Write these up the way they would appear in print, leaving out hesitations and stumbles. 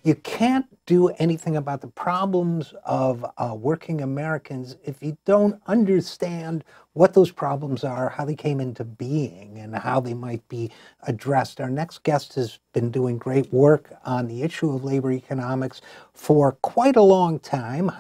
you can't do anything about the problems of working Americans if you don't understand what those problems are, how they came into being, and how they might be addressed. Our next guest has been doing great work on the issue of labor economics for quite a long time.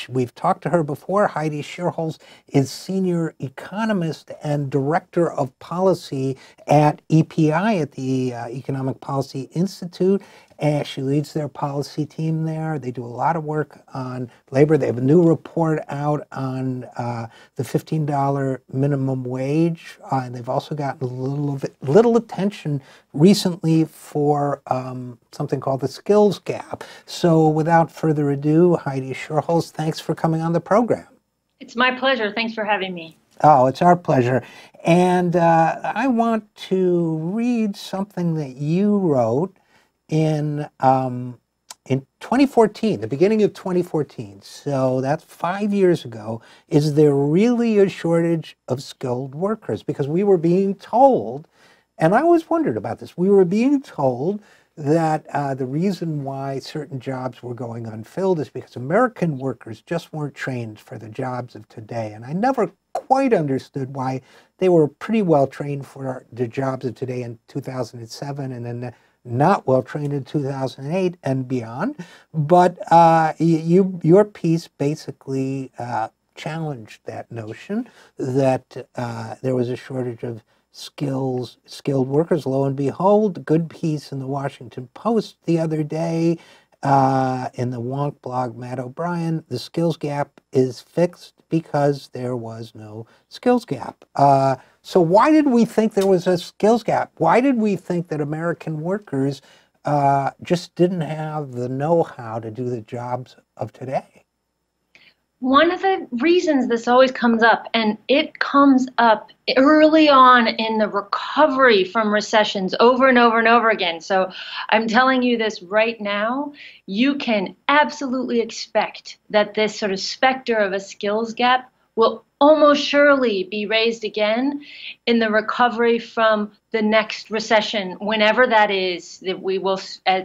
We've talked to her before. Heidi Shierholz is senior economist and director of policy at EPI, at the Economic Policy Institute. And she leads their policy team there. They do a lot of work on labor. They have a new report out on the $15 minimum wage. And they've also gotten a little attention recently for something called the skills gap. So without further ado, Heidi Shierholz, thanks for coming on the program. It's my pleasure. Thanks for having me. Oh, it's our pleasure. And I want to read something that you wrote in 2014, the beginning of 2014, so that's 5 years ago. Is there really a shortage of skilled workers? Because we were being told, and I always wondered about this, we were being told that the reason why certain jobs were going unfilled is because American workers just weren't trained for the jobs of today. And I never quite understood why they were pretty well trained for the jobs of today in 2007 and then not well trained in 2008 and beyond. But your piece basically challenged that notion that there was a shortage of skilled workers. Lo and behold, a good piece in the Washington Post the other day in the Wonk blog, Matt O'Brien, the skills gap is fixed because there was no skills gap. So why did we think there was a skills gap? Why did we think that American workers just didn't have the know-how to do the jobs of today? One of the reasons this always comes up, and it comes up early on in the recovery from recessions over and over and over again. So I'm telling you this right now, you can absolutely expect that this sort of specter of a skills gap will almost surely be raised again in the recovery from the next recession, whenever that is, that we will,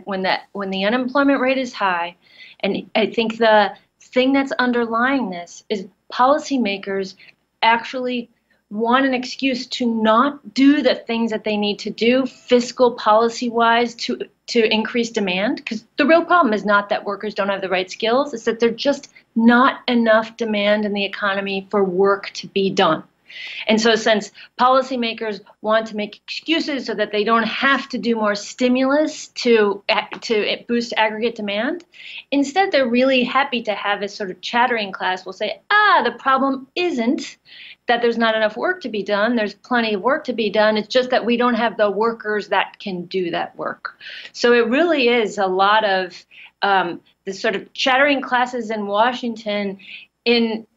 when the unemployment rate is high. And I think the thing that's underlying this is policymakers actually want an excuse to not do the things that they need to do fiscal policy-wise to increase demand. Because the real problem is not that workers don't have the right skills, it's that there's just not enough demand in the economy for work to be done. And so since policymakers want to make excuses so that they don't have to do more stimulus to boost aggregate demand, instead they're really happy to have this sort of chattering class will say, the problem isn't that there's not enough work to be done. There's plenty of work to be done. It's just that we don't have the workers that can do that work. So it really is a lot of the sort of chattering classes in Washington in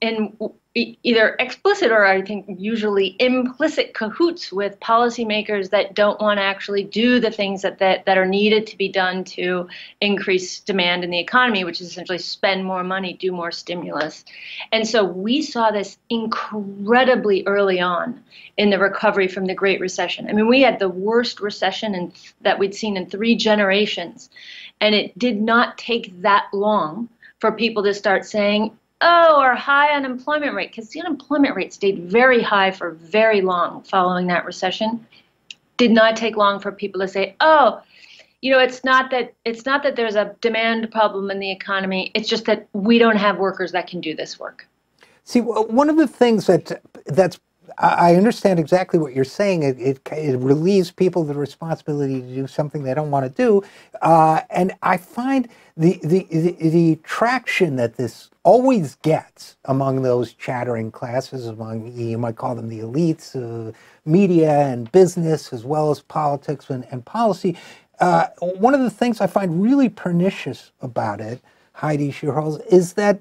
either explicit or I think usually implicit cahoots with policymakers that don't want to actually do the things that are needed to be done to increase demand in the economy, which is essentially spend more money, do more stimulus. And so we saw this incredibly early on in the recovery from the Great Recession. I mean, we had the worst recession that we'd seen in 3 generations. And it did not take that long for people to start saying, our high unemployment rate, because the unemployment rate stayed very high for very long following that recession. Did not take long for people to say, it's not that there's a demand problem in the economy. It's just that we don't have workers that can do this work. See, one of the things that's I understand exactly what you're saying. It relieves people of the responsibility to do something they don't want to do, and I find the traction that this always gets among those chattering classes, among, you might call them the elites, media and business, as well as politics and policy. One of the things I find really pernicious about it, Heidi Shierholz, is that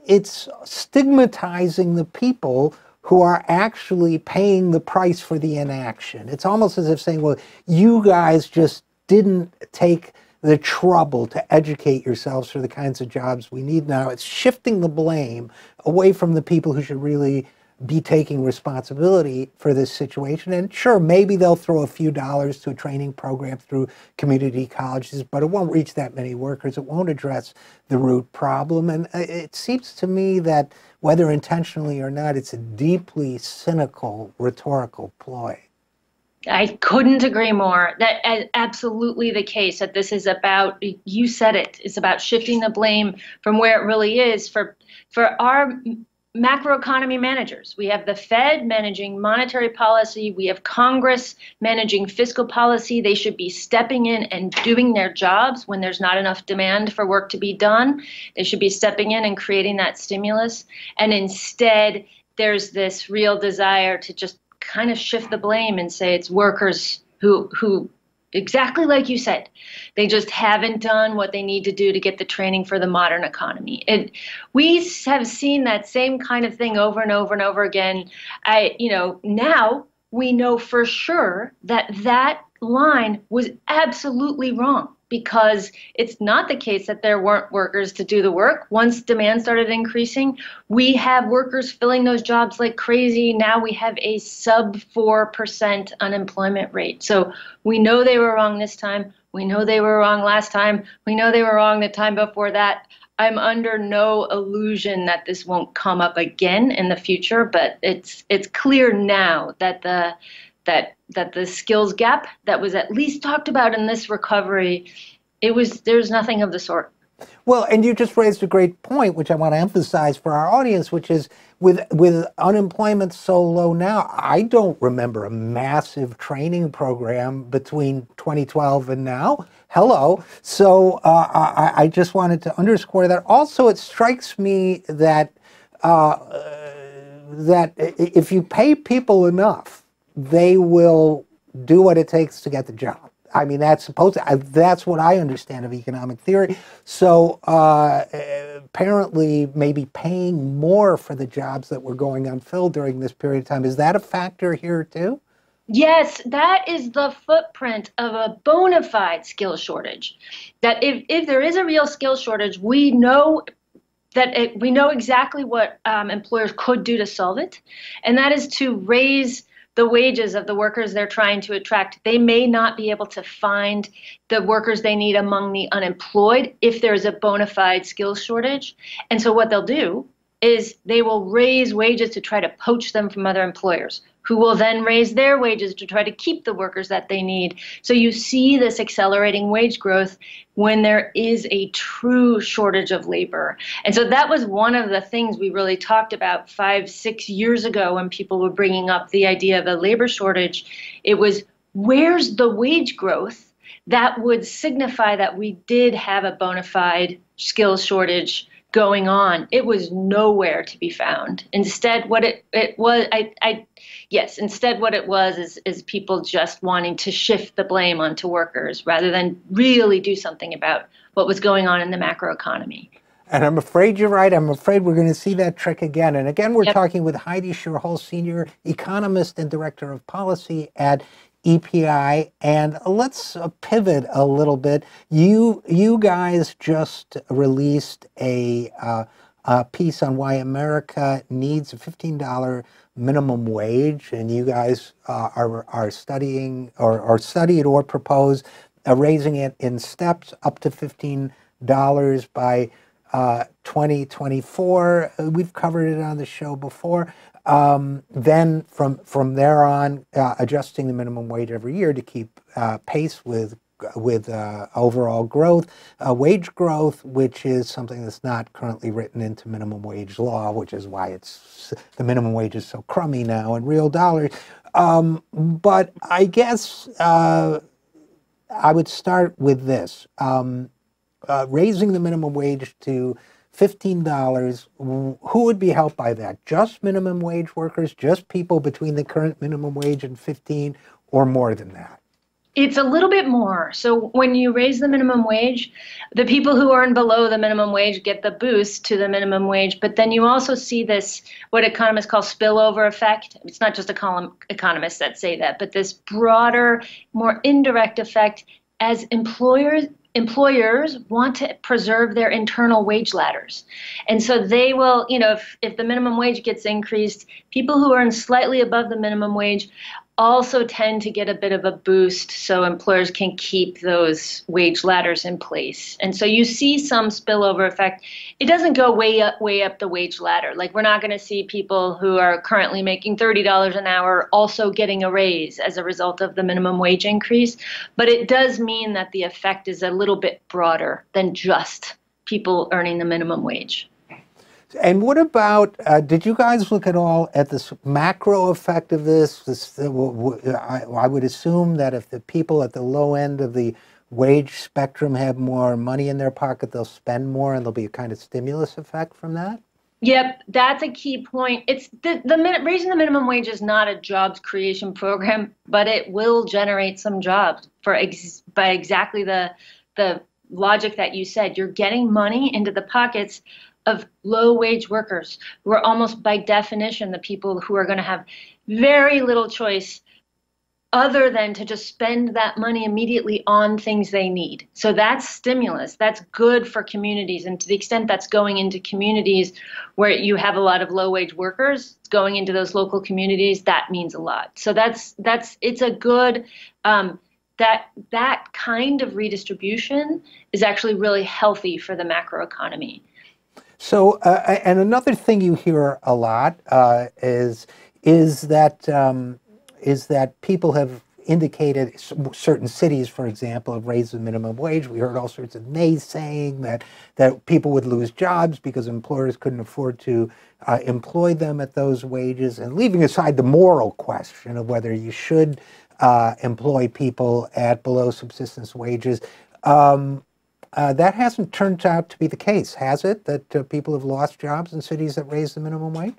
it's stigmatizing the people who are actually paying the price for the inaction. It's almost as if saying, well, you guys just didn't take the trouble to educate yourselves for the kinds of jobs we need now. It's shifting the blame away from the people who should really be taking responsibility for this situation. And sure, maybe they'll throw a few dollars to a training program through community colleges, but it won't reach that many workers. It won't address the root problem. And it seems to me that whether intentionally or not, it's a deeply cynical rhetorical ploy. I couldn't agree more. That is absolutely the case, that this is about, you said it, it's about shifting the blame from where it really is for our macroeconomy managers. We have the Fed managing monetary policy. We have Congress managing fiscal policy. They should be stepping in and doing their jobs when there's not enough demand for work to be done. They should be stepping in and creating that stimulus. And instead, there's this real desire to just kind of shift the blame and say it's workers who exactly like you said, they just haven't done what they need to do to get the training for the modern economy. And we have seen that same kind of thing over and over and over again. Now we know for sure that that line was absolutely wrong, because it's not the case that there weren't workers to do the work. Once demand started increasing, we have workers filling those jobs like crazy. Now we have a sub 4% unemployment rate. So we know they were wrong this time. We know they were wrong last time. We know they were wrong the time before that. I'm under no illusion that this won't come up again in the future, but it's clear now that the skills gap that was at least talked about in this recovery, there's nothing of the sort. Well, and you just raised a great point, which I want to emphasize for our audience, which is with unemployment so low now, I don't remember a massive training program between 2012 and now. Hello. So I just wanted to underscore that. Also, it strikes me that that if you pay people enough, they will do what it takes to get the job. I mean, that's what I understand of economic theory. So apparently maybe paying more for the jobs that were going unfilled during this period of time. Is that a factor here too? Yes, that is the footprint of a bona fide skill shortage. That if there is a real skill shortage, we know we know exactly what employers could do to solve it, and that is to raise the wages of the workers they're trying to attract. They may not be able to find the workers they need among the unemployed if there's a bona fide skills shortage. And so what they'll do is they will raise wages to try to poach them from other employers, who will then raise their wages to try to keep the workers that they need. So you see this accelerating wage growth when there is a true shortage of labor. And so that was one of the things we really talked about 5-6 years ago when people were bringing up the idea of a labor shortage. It was, where's the wage growth that would signify that we did have a bona fide skills shortage going on? It was nowhere to be found. Instead, what it was, instead what it was is people just wanting to shift the blame onto workers rather than really do something about what was going on in the macroeconomy. And I'm afraid you're right. I'm afraid we're going to see that trick again. And again, we're talking with Heidi Shierholz, Senior Economist and Director of Policy at EPI. And let's pivot a little bit. You guys just released a piece on why America needs a $15 minimum wage, and you guys are studying or studied or propose raising it in steps up to $15 by 2024. We've covered it on the show before. Then from there on, adjusting the minimum wage every year to keep pace with overall growth, wage growth, which is something that's not currently written into minimum wage law, which is why the minimum wage is so crummy now in real dollars. But I guess I would start with this. Raising the minimum wage to $15, who would be helped by that? Just minimum wage workers, just people between the current minimum wage and 15, or more than that? It's a little bit more. So when you raise the minimum wage, the people who earn below the minimum wage get the boost to the minimum wage. But then you also see this, what economists call spillover effect. It's not just economists that say that, but this broader, more indirect effect as employers employers want to preserve their internal wage ladders. And so they will, if the minimum wage gets increased, people who earn slightly above the minimum wage also tend to get a bit of a boost so employers can keep those wage ladders in place. And so you see some spillover effect. It doesn't go way up the wage ladder. Like, we're not going to see people who are currently making $30 an hour also getting a raise as a result of the minimum wage increase. But it does mean that the effect is a little bit broader than just people earning the minimum wage. And what about, did you guys look at all at this macro effect of this? I would assume that if the people at the low end of the wage spectrum have more money in their pocket, they'll spend more, and there'll be a kind of stimulus effect from that? Yep, that's a key point. It's raising the minimum wage is not a jobs creation program, but it will generate some jobs by exactly the logic that you said. You're getting money into the pockets of low-wage workers who are almost by definition the people who are going to have very little choice other than to just spend that money immediately on things they need. So that's stimulus. That's good for communities. And to the extent that's going into communities where you have a lot of low-wage workers, it's going into those local communities, that means a lot. So it's a good, that kind of redistribution is actually really healthy for the macroeconomy. So, and another thing you hear a lot is that people have indicated, certain cities, for example, have raised the minimum wage. We heard all sorts of naysaying that people would lose jobs because employers couldn't afford to employ them at those wages. And leaving aside the moral question of whether you should employ people at below subsistence wages, that hasn't turned out to be the case, has it? That people have lost jobs in cities that raise the minimum wage?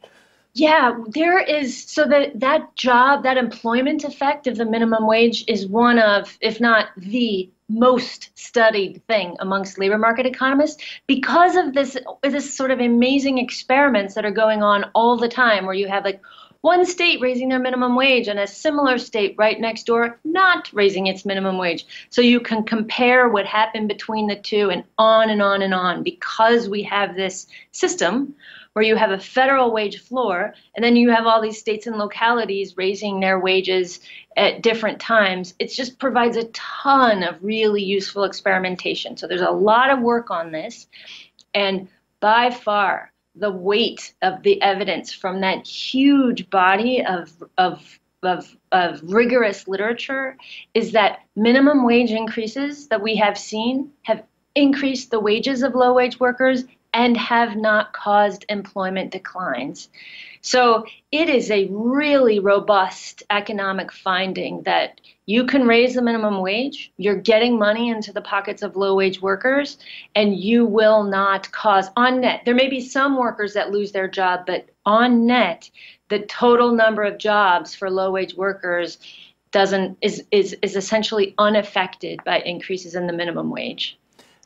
Yeah, there is. So that employment effect of the minimum wage is one of, if not the most studied thing amongst labor market economists, because of this sort of amazing experiments that are going on all the time, where you have like one state raising their minimum wage and a similar state right next door not raising its minimum wage. So you can compare what happened between the two, and on and on and on, because we have this system where you have a federal wage floor, and then you have all these states and localities raising their wages at different times. It just provides a ton of really useful experimentation. So there's a lot of work on this, and by far the weight of the evidence from that huge body of rigorous literature is that minimum wage increases that we have seen have increased the wages of low-wage workers and have not caused employment declines. So it is a really robust economic finding that you can raise the minimum wage, you're getting money into the pockets of low-wage workers, and you will not cause, on net, there may be some workers that lose their job, but on net, the total number of jobs for low-wage workers is essentially unaffected by increases in the minimum wage.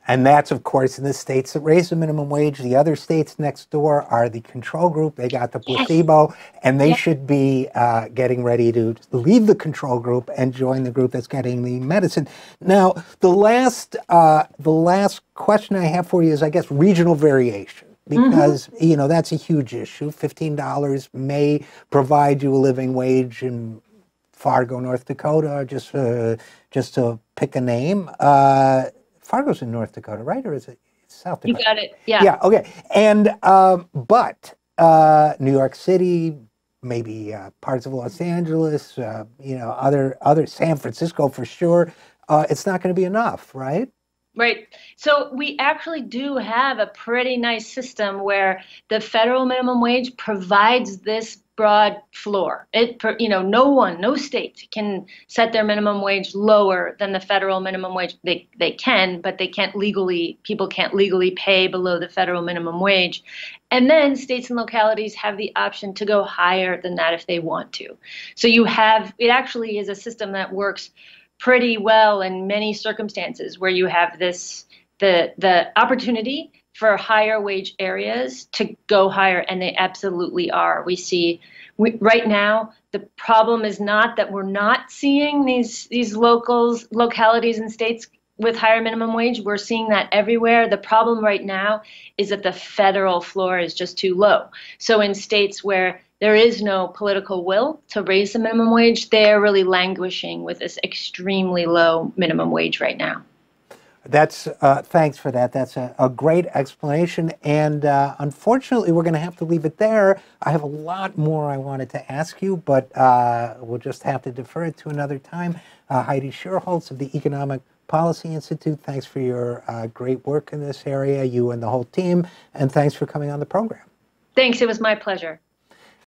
And that's, of course, in the states that raise the minimum wage. The other states next door are the control group. They got the placebo, and they should be getting ready to leave the control group and join the group that's getting the medicine. Now, the last question I have for you is, I guess, regional variation. Because, you know, that's a huge issue. $15 may provide you a living wage in Fargo, North Dakota, just to pick a name. Fargo's in North Dakota, right? Or is it South Dakota? You got it. Yeah. Yeah. Okay. And but New York City, maybe parts of Los Angeles, you know, other San Francisco for sure. It's not going to be enough, right? Right. So we actually do have a pretty nice system where the federal minimum wage provides this broad floor. No state can set their minimum wage lower than the federal minimum wage. They can, but people can't legally pay below the federal minimum wage. And then states and localities have the option to go higher than that if they want to. So it actually is a system that works pretty well in many circumstances where you have the opportunity for higher wage areas to go higher, and they absolutely are. Right now, the problem is not that we're not seeing these localities and states with higher minimum wage. We're seeing that everywhere. The problem right now is that the federal floor is just too low. So in states where there is no political will to raise the minimum wage, they're really languishing with this extremely low minimum wage right now. That's thanks for that. That's a great explanation. And unfortunately, we're going to have to leave it there. I have a lot more I wanted to ask you, but we'll just have to defer it to another time. Heidi Shierholz of the Economic Policy Institute, thanks for your great work in this area, you and the whole team, and thanks for coming on the program. Thanks. It was my pleasure.